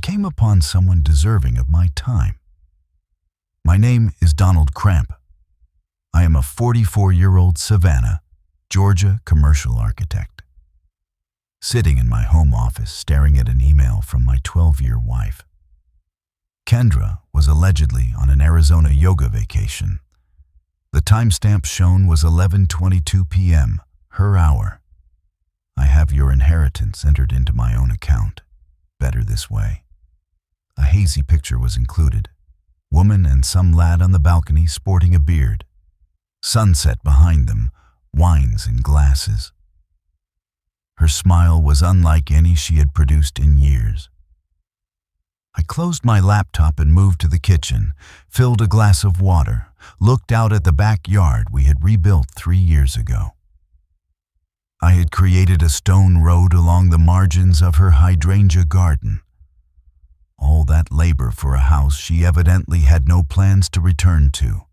came upon someone deserving of my time. My name is Donald Cramp. I am a 44-year-old Savannah, Georgia commercial architect. Sitting in my home office staring at an email from my 12-year wife. Kendra was allegedly on an Arizona yoga vacation. The timestamp shown was 11:22 p.m., her hour. I have your inheritance entered into my own account. Better this way. A hazy picture was included. Woman and some lad on the balcony sporting a beard. Sunset behind them, wines in glasses. Her smile was unlike any she had produced in years. I closed my laptop and moved to the kitchen, filled a glass of water, looked out at the backyard we had rebuilt 3 years ago. I had created a stone road along the margins of her hydrangea garden. All that labor for a house she evidently had no plans to return to.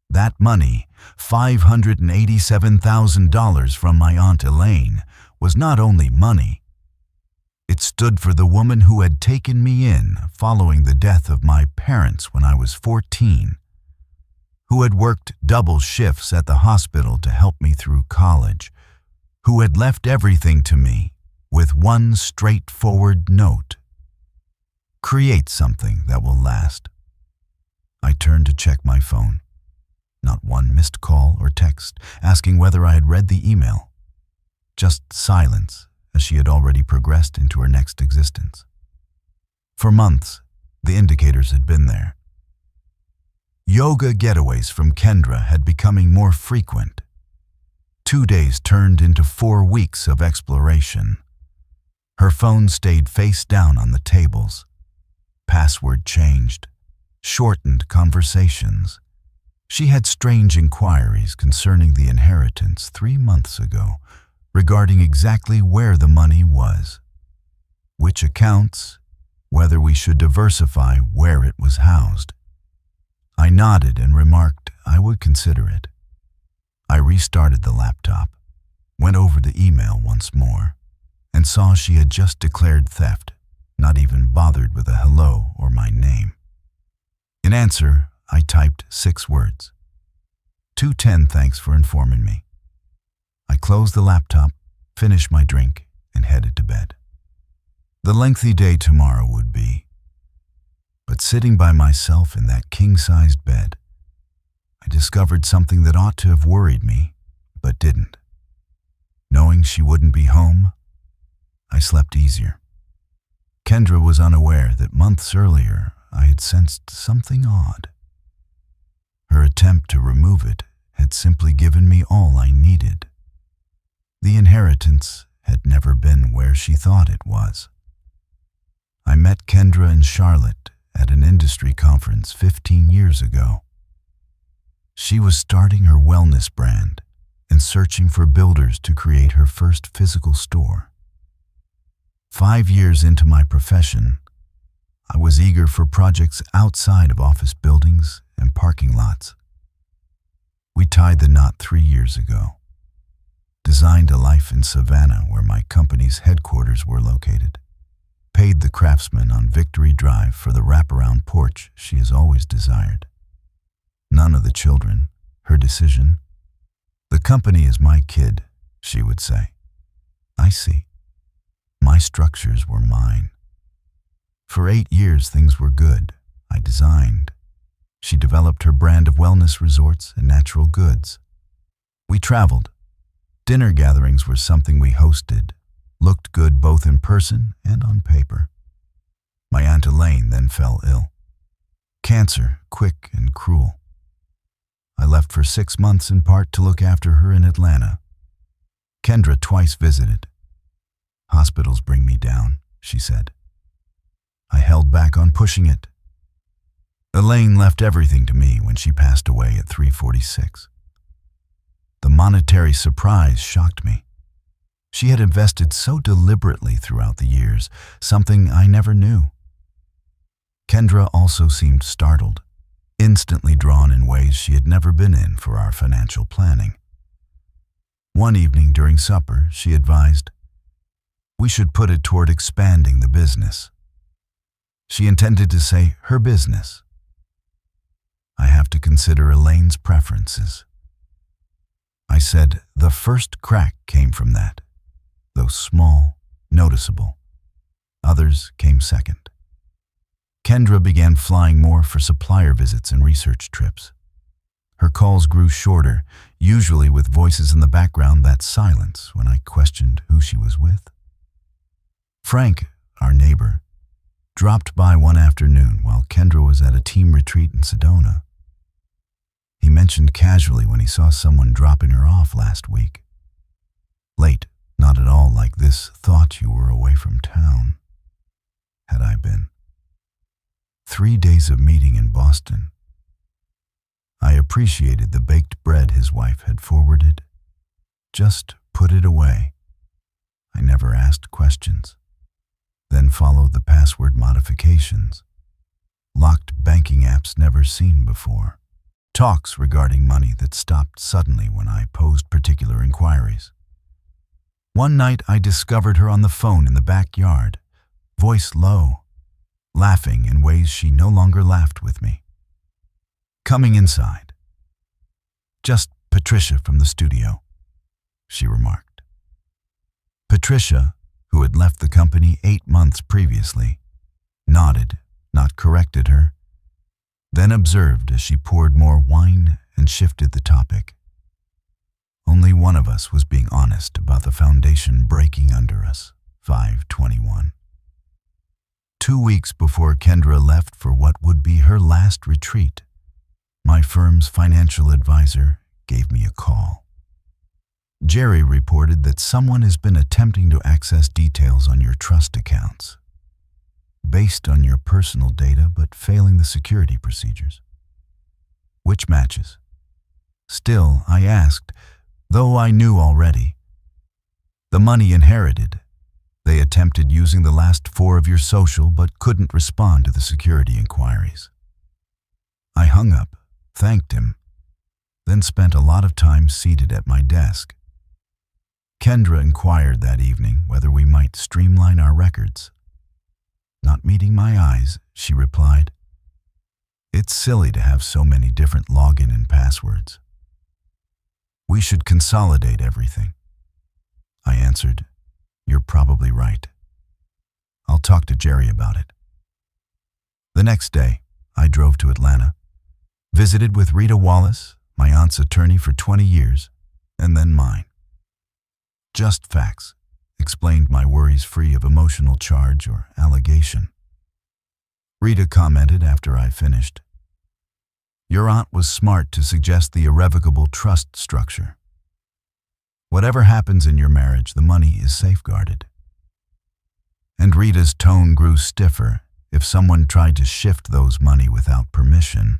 That money, $587,000 from my Aunt Elaine, was not only money. It stood for the woman who had taken me in following the death of my parents when I was 14, who had worked double shifts at the hospital to help me through college, who had left everything to me with one straightforward note. Create something that will last. I turned to check my phone. Not one missed call or text asking whether I had read the email. Just silence, as she had already progressed into her next existence. For months, the indicators had been there. Yoga getaways from Kendra had becoming more frequent. 2 days turned into 4 weeks of exploration. Her phone stayed face down on the tables. Password changed. Shortened conversations. She had strange inquiries concerning the inheritance 3 months ago, regarding exactly where the money was, which accounts, whether we should diversify where it was housed. I nodded and remarked I would consider it. I restarted the laptop, went over the email once more, and saw she had just declared theft, not even bothered with a hello or my name. In answer, I typed 6 words. 210, thanks for informing me. I closed the laptop, finished my drink, and headed to bed. The lengthy day tomorrow would be. But sitting by myself in that king-sized bed, I discovered something that ought to have worried me, but didn't. Knowing she wouldn't be home, I slept easier. Kendra was unaware that months earlier I had sensed something odd. Her attempt to remove it had simply given me all I needed. The inheritance had never been where she thought it was. I met Kendra and Charlotte at an industry conference 15 years ago. She was starting her wellness brand and searching for builders to create her first physical store. 5 years into my profession, I was eager for projects outside of office buildings and parking lots. We tied the knot 3 years ago, designed a life in Savannah where my company's headquarters were located, paid the craftsman on Victory Drive for the wraparound porch she has always desired. None of the children, her decision. The company is my kid, she would say. I see. My structures were mine. For 8 years things were good. I designed. She developed her brand of wellness resorts and natural goods. We traveled. Dinner gatherings were something we hosted, looked good both in person and on paper. My Aunt Elaine then fell ill. Cancer, quick and cruel. I left for 6 months in part to look after her in Atlanta. Kendra twice visited. Hospitals bring me down, she said. I held back on pushing it. Elaine left everything to me when she passed away at 346. The monetary surprise shocked me. She had invested so deliberately throughout the years, something I never knew. Kendra also seemed startled, instantly drawn in ways she had never been in for our financial planning. One evening during supper, she advised, "We should put it toward expanding the business. She intended to say her business. I have to consider Elaine's preferences. I said the first crack came from that, though small, noticeable. Others came second. Kendra began flying more for supplier visits and research trips. Her calls grew shorter, usually with voices in the background that silence when I questioned who she was with. Frank, our neighbor, dropped by one afternoon while Kendra was at a team retreat in Sedona. He mentioned casually when he saw someone dropping her off last week. Late, not at all like this, thought you were away from town. Had I been? 3 days of meeting in Boston. I appreciated the baked bread his wife had forwarded. Just put it away. I never asked questions. Then followed the password modifications. Locked banking apps never seen before. Talks regarding money that stopped suddenly when I posed particular inquiries. One night I discovered her on the phone in the backyard, voice low, laughing in ways she no longer laughed with me. Coming inside. Just Patricia from the studio, she remarked. Patricia, who had left the company 8 months previously, nodded, not corrected her, then observed as she poured more wine and shifted the topic. Only one of us was being honest about the foundation breaking under us, 5/21. 2 weeks before Kendra left for what would be her last retreat, my firm's financial advisor gave me a call. Jerry reported that someone has been attempting to access details on your trust accounts, based on your personal data but failing the security procedures. Which matches? Still, I asked, though I knew already. The money inherited. They attempted using the last 4 of your social but couldn't respond to the security inquiries. I hung up, thanked him, then spent a lot of time seated at my desk. Kendra inquired that evening whether we might streamline our records. Not meeting my eyes, she replied, "It's silly to have so many different login and passwords. We should consolidate everything." I answered, "You're probably right. I'll talk to Jerry about it." The next day, I drove to Atlanta, visited with Rita Wallace, my aunt's attorney for 20 years, and then mine. Just facts, explained my worries free of emotional charge or allegation. Rita commented after I finished, "Your aunt was smart to suggest the irrevocable trust structure. Whatever happens in your marriage, the money is safeguarded." And Rita's tone grew stiffer. If someone tried to shift those money without permission,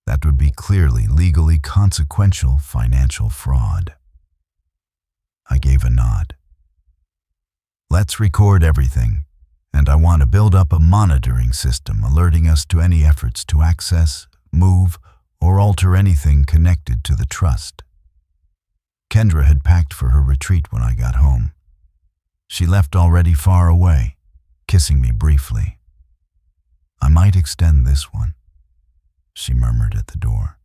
that would be clearly legally consequential financial fraud. I gave a nod. "Let's record everything, and I want to build up a monitoring system alerting us to any efforts to access, move, or alter anything connected to the trust." Kendra had packed for her retreat when I got home. She left already far away, kissing me briefly. "I might extend this one," she murmured at the door.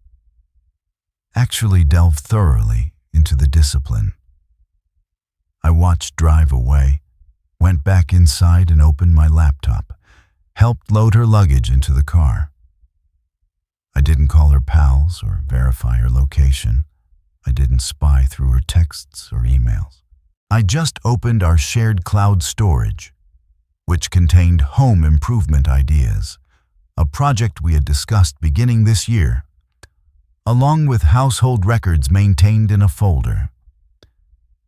Actually delve thoroughly into the discipline. I watched drive away, went back inside and opened my laptop, helped load her luggage into the car. I didn't call her pals or verify her location. I didn't spy through her texts or emails. I just opened our shared cloud storage, which contained home improvement ideas, a project we had discussed beginning this year, along with household records maintained in a folder.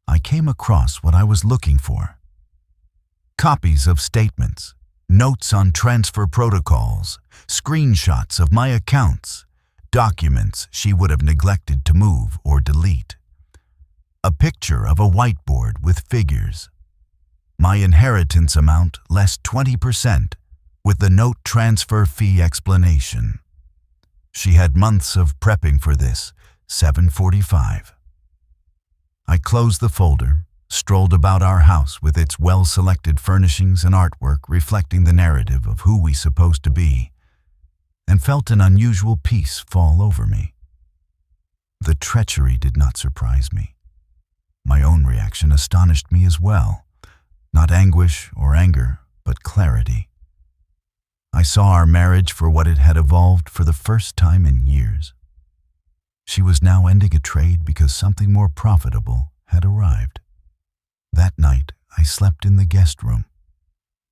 I came across what I was looking for. Copies of statements, notes on transfer protocols, screenshots of my accounts, documents she would have neglected to move or delete. A picture of a whiteboard with figures. My inheritance amount less 20%, with the note transfer fee explanation. She had months of prepping for this, 7:45. I closed the folder, strolled about our house with its well-selected furnishings and artwork reflecting the narrative of who we supposed to be, and felt an unusual peace fall over me. The treachery did not surprise me. My own reaction astonished me as well. Not anguish or anger, but clarity. I saw our marriage for what it had evolved for the first time in years. She was now ending a trade because something more profitable had arrived. That night, I slept in the guest room.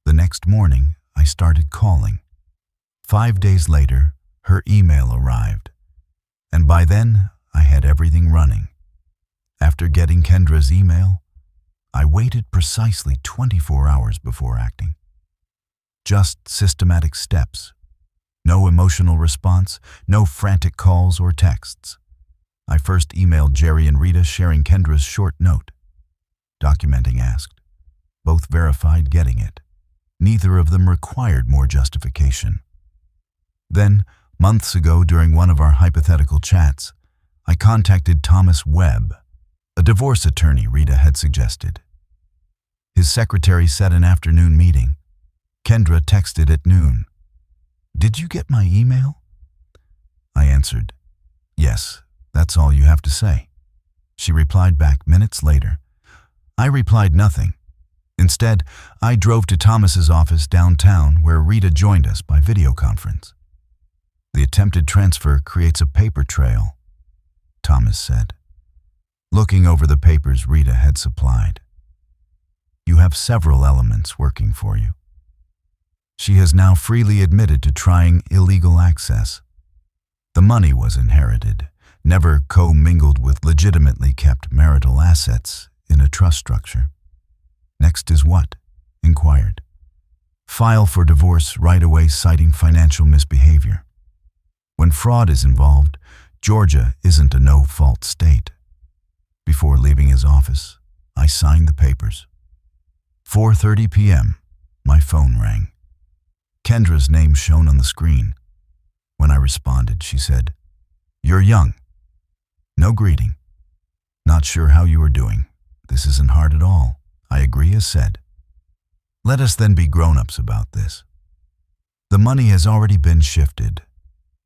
The next morning, I started calling. 5 days later, her email arrived, and by then, I had everything running. After getting Kendra's email, I waited precisely 24 hours before acting. Just systematic steps. No emotional response, no frantic calls or texts. I first emailed Jerry and Rita sharing Kendra's short note. Documenting asked. Both verified getting it. Neither of them required more justification. Then, months ago during one of our hypothetical chats, I contacted Thomas Webb, a divorce attorney Rita had suggested. His secretary set an afternoon meeting. Kendra texted at noon. "Did you get my email?" I answered, "Yes, that's all you have to say." She replied back minutes later. I replied nothing. Instead, I drove to Thomas's office downtown where Rita joined us by video conference. "The attempted transfer creates a paper trail," Thomas said, looking over the papers Rita had supplied. "You have several elements working for you. She has now freely admitted to trying illegal access. The money was inherited, never co-mingled with legitimately kept marital assets in a trust structure. Next is what?" inquired. "File for divorce right away citing financial misbehavior. When fraud is involved, Georgia isn't a no-fault state." Before leaving his office, I signed the papers. 4:30 p.m., my phone rang. Kendra's name shone on the screen. When I responded, she said, "You're young." No greeting. "Not sure how you are doing. This isn't hard at all. I agree as said. Let us then be grown-ups about this. The money has already been shifted.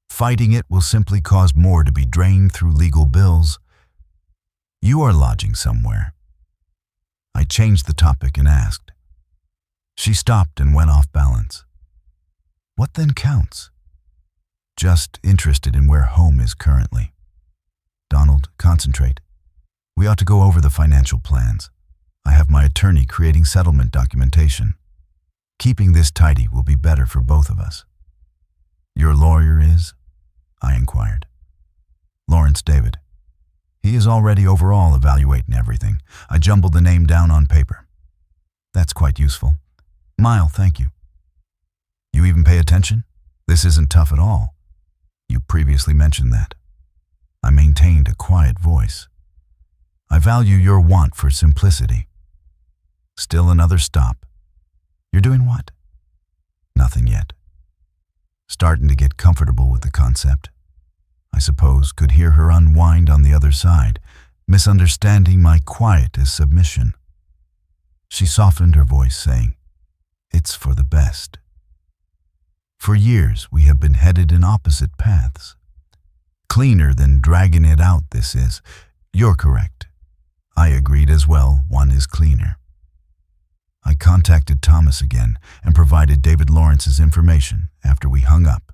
Fighting it will simply cause more to be drained through legal bills. You are lodging somewhere." I changed the topic and asked. She stopped and went off balance. "What then counts?" "Just interested in where home is currently." "Donald, concentrate. We ought to go over the financial plans. I have my attorney creating settlement documentation. Keeping this tidy will be better for both of us." "Your lawyer is?" I inquired. "Lawrence David. He is already overall evaluating everything. I jumbled the name down on paper." "That's quite useful. Mile, thank you." "You even pay attention? This isn't tough at all. You previously mentioned that." I maintained a quiet voice. "I value your want for simplicity." Still another stop. "You're doing what?" "Nothing yet." Starting to get comfortable with the concept. I suppose could hear her unwind on the other side, misunderstanding my quiet as submission. She softened her voice, saying, "It's for the best." For years, we have been headed in opposite paths. Cleaner than dragging it out, this is. You're correct. I agreed as well, one is cleaner. I contacted Thomas again and provided David Lawrence's information after we hung up.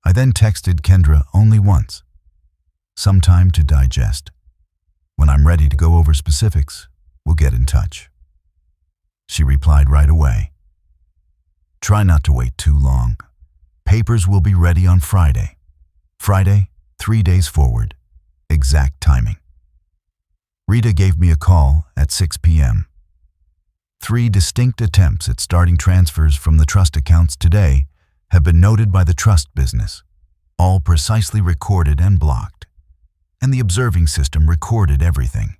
I then texted Kendra only once. Some time to digest. When I'm ready to go over specifics, we'll get in touch. She replied right away. Try not to wait too long. Papers will be ready on Friday. Friday, 3 days forward. Exact timing. Rita gave me a call at 6 p.m. 3 distinct attempts at starting transfers from the trust accounts today have been noted by the trust business, all precisely recorded and blocked. And the observing system recorded everything.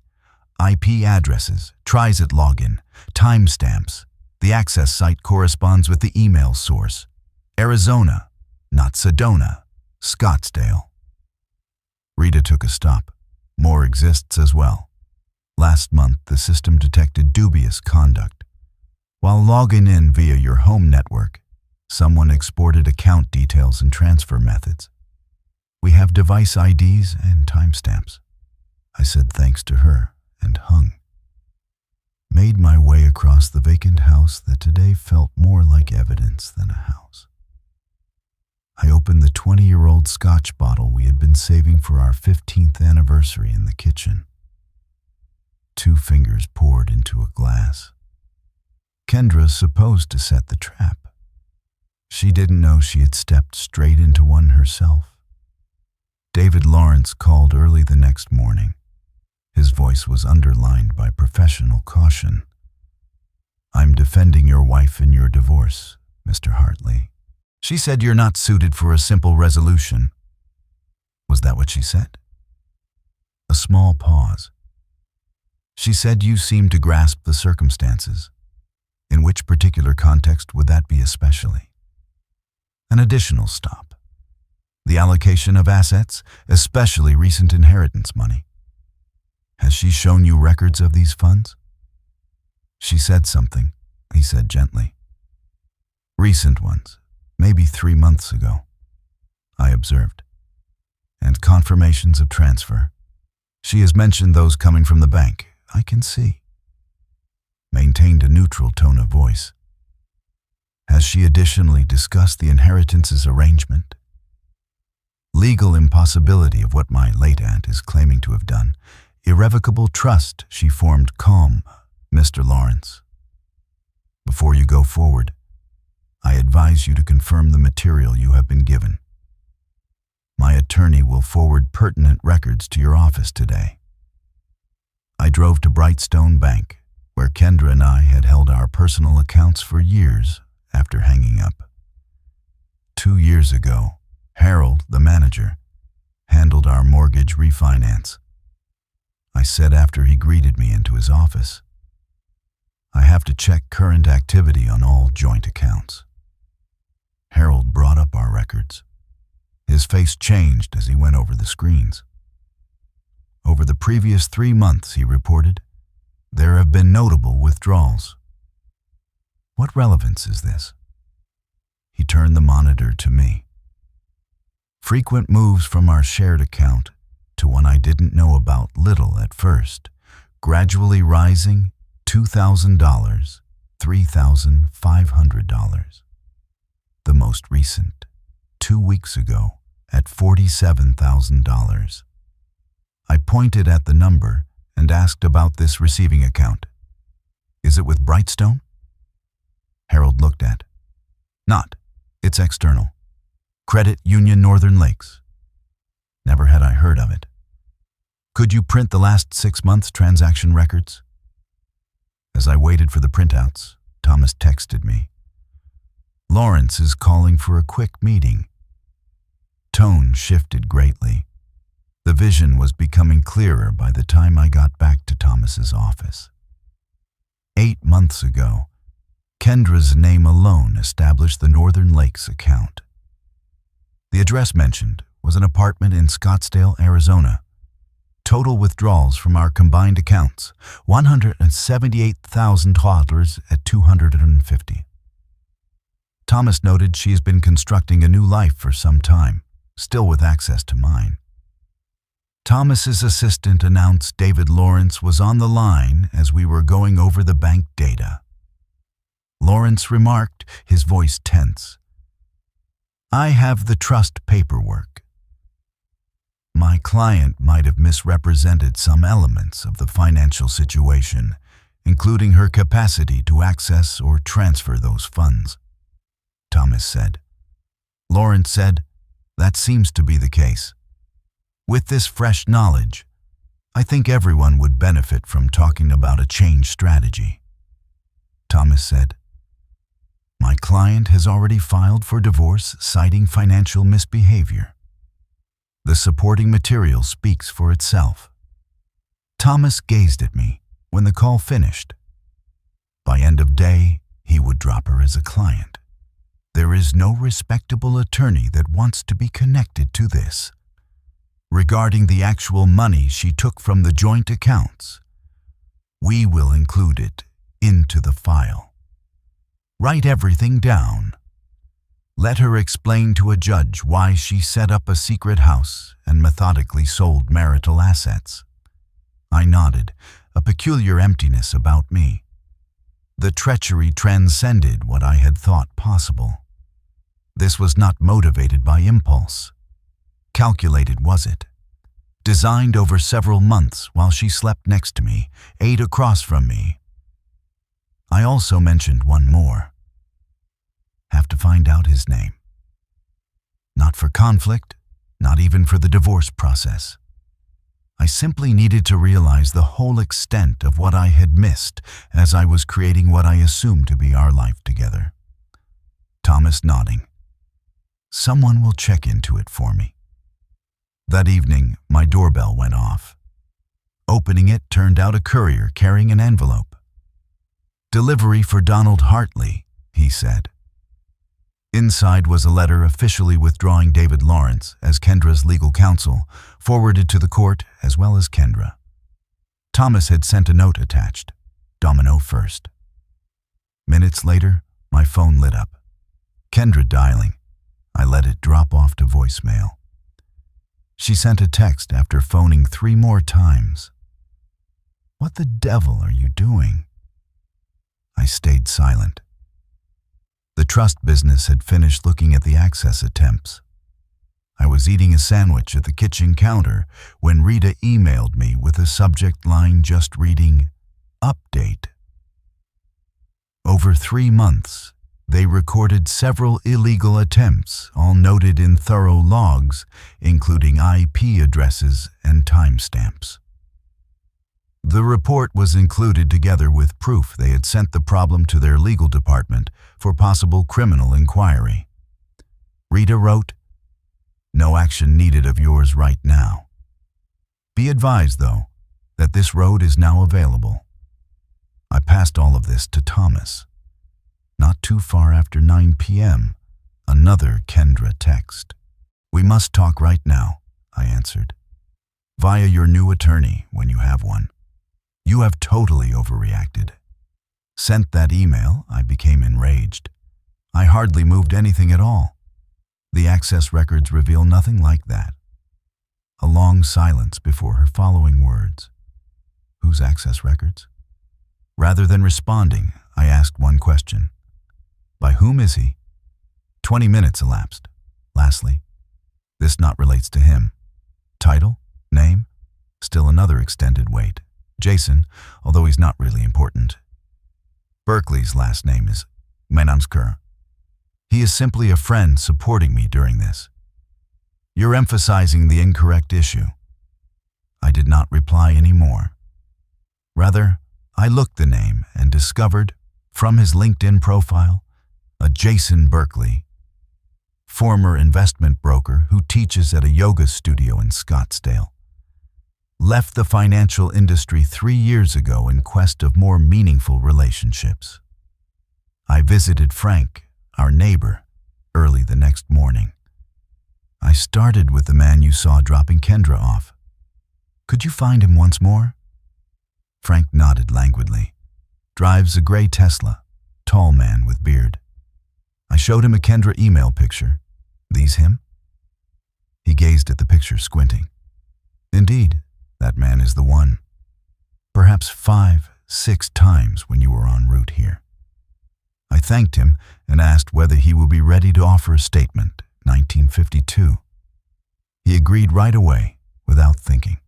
IP addresses, Trizit login, timestamps. The access site corresponds with the email source. Arizona, not Sedona, Scottsdale. Rita took a stop. More exists as well. Last month, the system detected dubious conduct. While logging in via your home network, someone exported account details and transfer methods. We have device IDs and timestamps. I said thanks to her and hung. Made my way across the vacant house that today felt more like evidence than a house. I opened the 20-year-old Scotch bottle we had been saving for our 15th anniversary in the kitchen. 2 fingers poured into a glass. Kendra supposed to set the trap. She didn't know she had stepped straight into one herself. David Lawrence called early the next morning. His voice was underlined by professional caution. "I'm defending your wife in your divorce, Mr. Hartley. She said you're not suited for a simple resolution." Was that what she said? A small pause. "She said you seem to grasp the circumstances. In which particular context would that be especially?" An additional stop. "The allocation of assets, especially recent inheritance money. Has she shown you records of these funds?" "She said something," he said gently. "Recent ones, maybe 3 months ago," I observed. "And confirmations of transfer. She has mentioned those coming from the bank, I can see." Maintained a neutral tone of voice. "Has she additionally discussed the inheritances arrangement?" "Legal impossibility of what my late aunt is claiming to have done. Irrevocable trust she formed. Calm, Mr. Lawrence. Before you go forward, I advise you to confirm the material you have been given. My attorney will forward pertinent records to your office today." I drove to Brightstone Bank, where Kendra and I had held our personal accounts for years after hanging up. 2 years ago, Harold, the manager, handled our mortgage refinance. I said after he greeted me into his office, "I have to check current activity on all joint accounts." Harold brought up our records. His face changed as he went over the screens. "Over the previous 3 months," he reported, "there have been notable withdrawals." "What relevance is this?" He turned the monitor to me. "Frequent moves from our shared account to one I didn't know about little at first, gradually rising $2,000, $3,500. The most recent, 2 weeks ago, at $47,000. I pointed at the number and asked about this receiving account. "Is it with Brightstone?" Harold looked at. "Not. It's external. Credit Union Northern Lakes." Never had I heard of it. "Could you print the last 6 months' transaction records?" As I waited for the printouts, Thomas texted me. "Lawrence is calling for a quick meeting." Tone shifted greatly. The vision was becoming clearer by the time I got back to Thomas's office. 8 months ago, Kendra's name alone established the Northern Lakes account. The address mentioned was an apartment in Scottsdale, Arizona. Total withdrawals from our combined accounts, $178,000 at $250. Thomas noted she has been constructing a new life for some time, still with access to mine. Thomas's assistant announced David Lawrence was on the line as we were going over the bank data. Lawrence remarked, his voice tense, "I have the trust paperwork. My client might have misrepresented some elements of the financial situation, including her capacity to access or transfer those funds," Thomas said. Lawrence said, "That seems to be the case. With this fresh knowledge, I think everyone would benefit from talking about a change strategy." Thomas said, "My client has already filed for divorce citing financial misbehavior. The supporting material speaks for itself." Thomas gazed at me when the call finished. By end of day, he would drop her as a client. There is no respectable attorney that wants to be connected to this. Regarding the actual money she took from the joint accounts, We will include it into the file. Write everything down. Let her explain to a judge why she set up a secret house and methodically sold marital assets. I nodded, a peculiar emptiness about me. The treachery transcended what I had thought possible. This was not motivated by impulse. Calculated, was it? Designed over several months while she slept next to me, ate across from me. I also mentioned one more. Have to find out his name. Not for conflict, not even for the divorce process. I simply needed to realize the whole extent of what I had missed as I was creating what I assumed to be our life together. Thomas nodding. Someone will check into it for me. That evening, my doorbell went off. Opening it turned out a courier carrying an envelope. "Delivery for Donald Hartley," he said. Inside was a letter officially withdrawing David Lawrence as Kendra's legal counsel, forwarded to the court as well as Kendra. Thomas had sent a note attached, Domino first. Minutes later, my phone lit up. Kendra dialing. I let it drop off to voicemail. She sent a text after phoning 3 more times. "What the devil are you doing?" I stayed silent. The trust business had finished looking at the access attempts. I was eating a sandwich at the kitchen counter when Rita emailed me with a subject line just reading, "Update." Over 3 months, they recorded several illegal attempts, all noted in thorough logs, including IP addresses and timestamps. The report was included together with proof they had sent the problem to their legal department for possible criminal inquiry. Rita wrote, "No action needed of yours right now. Be advised, though, that this road is now available." I passed all of this to Thomas. Not too far after 9 p.m., another Kendra text. "We must talk right now," I answered. "Via your new attorney when you have one. You have totally overreacted." Sent that email, I became enraged. I hardly moved anything at all. The access records reveal nothing like that. A long silence before her following words. Whose access records? Rather than responding, I asked one question. By whom is he? 20 minutes elapsed. Lastly, this not relates to him. Title? Name? Still another extended wait. Jason, although he's not really important. Berkeley's last name is Menamsker. He is simply a friend supporting me during this. You're emphasizing the incorrect issue. I did not reply anymore. Rather, I looked the name and discovered, from his LinkedIn profile, a Jason Berkeley, former investment broker who teaches at a yoga studio in Scottsdale. Left the financial industry 3 years ago in quest of more meaningful relationships. I visited Frank, our neighbor, early the next morning. I started with the man you saw dropping Kendra off. Could you find him once more? Frank nodded languidly. Drives a gray Tesla, tall man with beard. I showed him a Kendra email picture. These him? He gazed at the picture, squinting. Indeed, that man is the one. Perhaps 5, 6 times when you were en route here. I thanked him and asked whether he will be ready to offer a statement, 1952. He agreed right away, without thinking.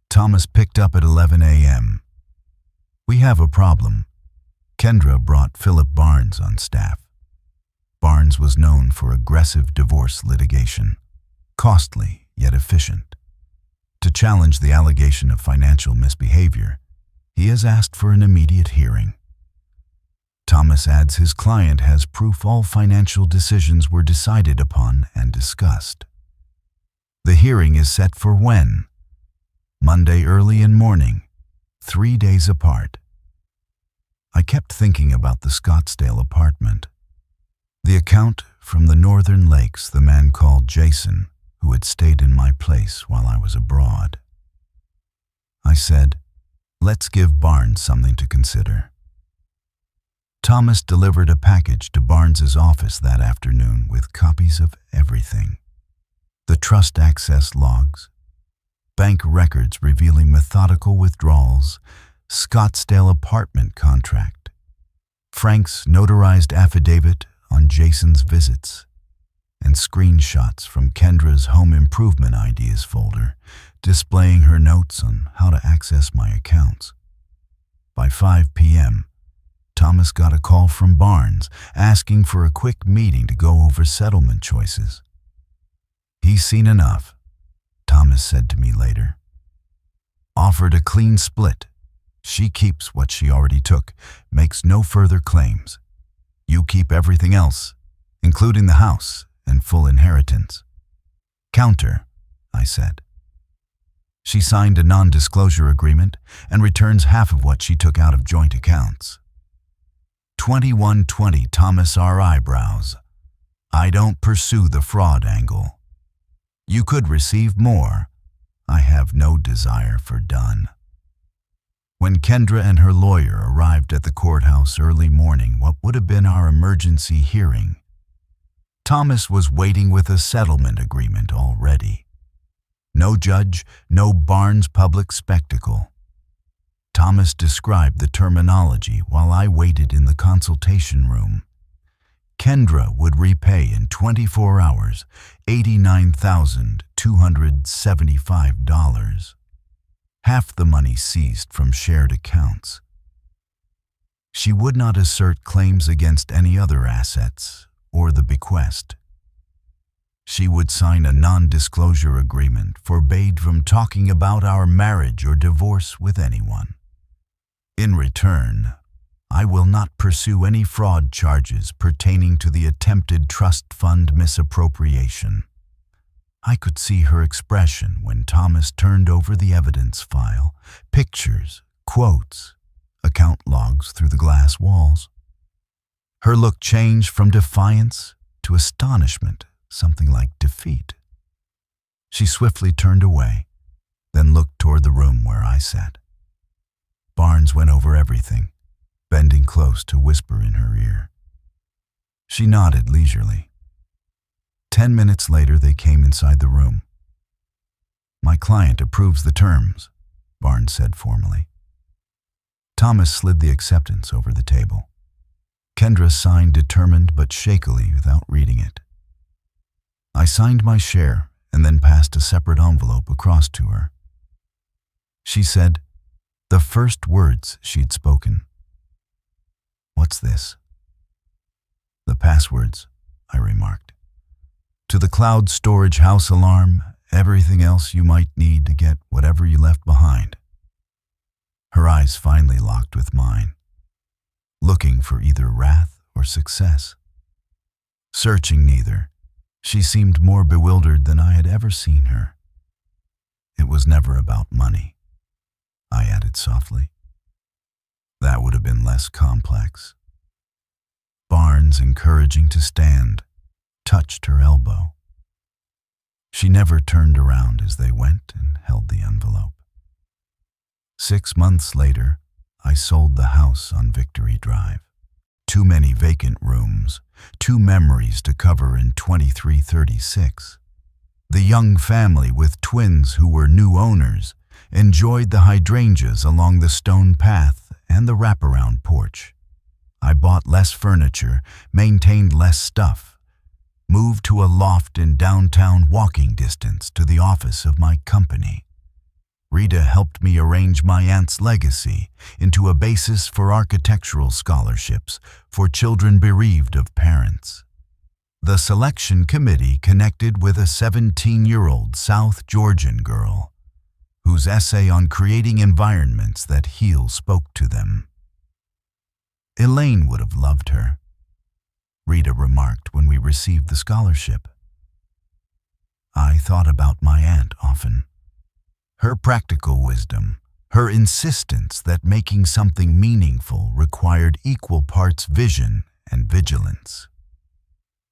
Thomas picked up at 11 a.m. We have a problem. Kendra brought Philip Barnes on staff. Barnes was known for aggressive divorce litigation, costly yet efficient. To challenge the allegation of financial misbehavior, he has asked for an immediate hearing. Thomas adds his client has proof all financial decisions were decided upon and discussed. The hearing is set for when? Monday early in morning, 3 days apart. I kept thinking about the Scottsdale apartment. The account from the Northern Lakes the man called Jason, who had stayed in my place while I was abroad. I said, Let's give Barnes something to consider. Thomas delivered a package to Barnes's office that afternoon with copies of everything. The trust access logs, bank records revealing methodical withdrawals, Scottsdale apartment contract, Frank's notarized affidavit on Jason's visits, and screenshots from Kendra's home improvement ideas folder displaying her notes on how to access my accounts. By 5 p.m., Thomas got a call from Barnes asking for a quick meeting to go over settlement choices. "He's seen enough," Thomas said to me later. "Offered a clean split. She keeps what she already took, makes no further claims. You keep everything else, including the house and full inheritance." "Counter," I said. "She signed a non-disclosure agreement and returns half of what she took out of joint accounts." 2120 Thomas R. Eyebrows. "I don't pursue the fraud angle. You could receive more. I have no desire for done." When Kendra and her lawyer arrived at the courthouse early morning, what would have been our emergency hearing, Thomas was waiting with a settlement agreement already. No judge, no Barnes public spectacle. Thomas described the terminology while I waited in the consultation room. Kendra would repay in 24 hours $89,275, half the money seized from shared accounts. She would not assert claims against any other assets or the bequest. She would sign a non-disclosure agreement forbade from talking about our marriage or divorce with anyone. In return, I will not pursue any fraud charges pertaining to the attempted trust fund misappropriation. I could see her expression when Thomas turned over the evidence file, pictures, quotes, account logs through the glass walls. Her look changed from defiance to astonishment, something like defeat. She swiftly turned away, then looked toward the room where I sat. Barnes went over everything, bending close to whisper in her ear. She nodded leisurely. 10 minutes later, they came inside the room. "My client approves the terms," Barnes said formally. Thomas slid the acceptance over the table. Kendra signed determined but shakily without reading it. I signed my share and then passed a separate envelope across to her. She said, the first words she'd spoken, "What's this?" "The passwords," I remarked. "To the cloud storage house alarm, everything else you might need to get whatever you left behind." Her eyes finally locked with mine, looking for either wrath or success. Searching neither, she seemed more bewildered than I had ever seen her. "It was never about money," I added softly. "That would have been less complex." Barnes, encouraging to stand, touched her elbow. She never turned around as they went and held the envelope. 6 months later, I sold the house on Victory Drive. Too many vacant rooms, two memories to cover in 2336. The young family with twins who were new owners enjoyed the hydrangeas along the stone path and the wraparound porch. I bought less furniture, maintained less stuff, moved to a loft in downtown walking distance to the office of my company. Rita helped me arrange my aunt's legacy into a basis for architectural scholarships for children bereaved of parents. The selection committee connected with a 17-year-old South Georgian girl whose essay on creating environments that heal spoke to them. Elaine would have loved her, Rita remarked when we received the scholarship. I thought about my aunt often. Her practical wisdom, her insistence that making something meaningful required equal parts vision and vigilance.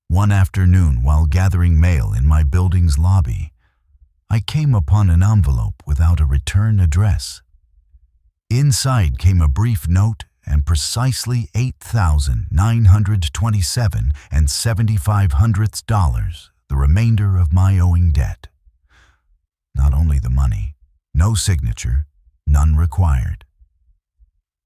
One afternoon, while gathering mail in my building's lobby, I came upon an envelope without a return address. Inside came a brief note and precisely $8,927 and 75/100 dollars, the remainder of my owing debt. Not only the money, no signature, none required.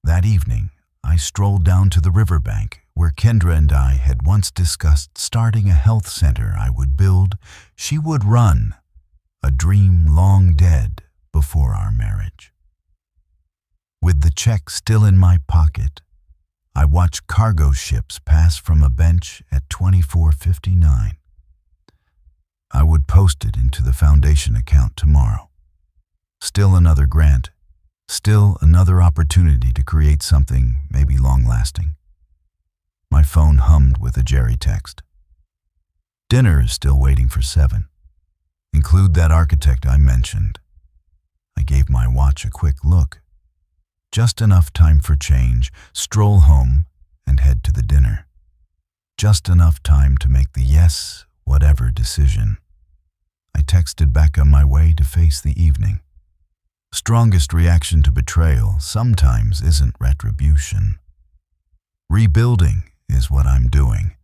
That evening, I strolled down to the riverbank where Kendra and I had once discussed starting a health center I would build, she would run, a dream long dead before our marriage. With the check still in my pocket, I watched cargo ships pass from a bench at 24:59. I would post it into the foundation account tomorrow. Still another grant, still another opportunity to create something maybe long-lasting. My phone hummed with a Jerry text. Dinner is still waiting for 7. Include that architect I mentioned. I gave my watch a quick look. Just enough time for change, stroll home, and head to the dinner. Just enough time to make the yes, whatever decision. I texted back on my way to face the evening. Strongest reaction to betrayal sometimes isn't retribution. Rebuilding is what I'm doing.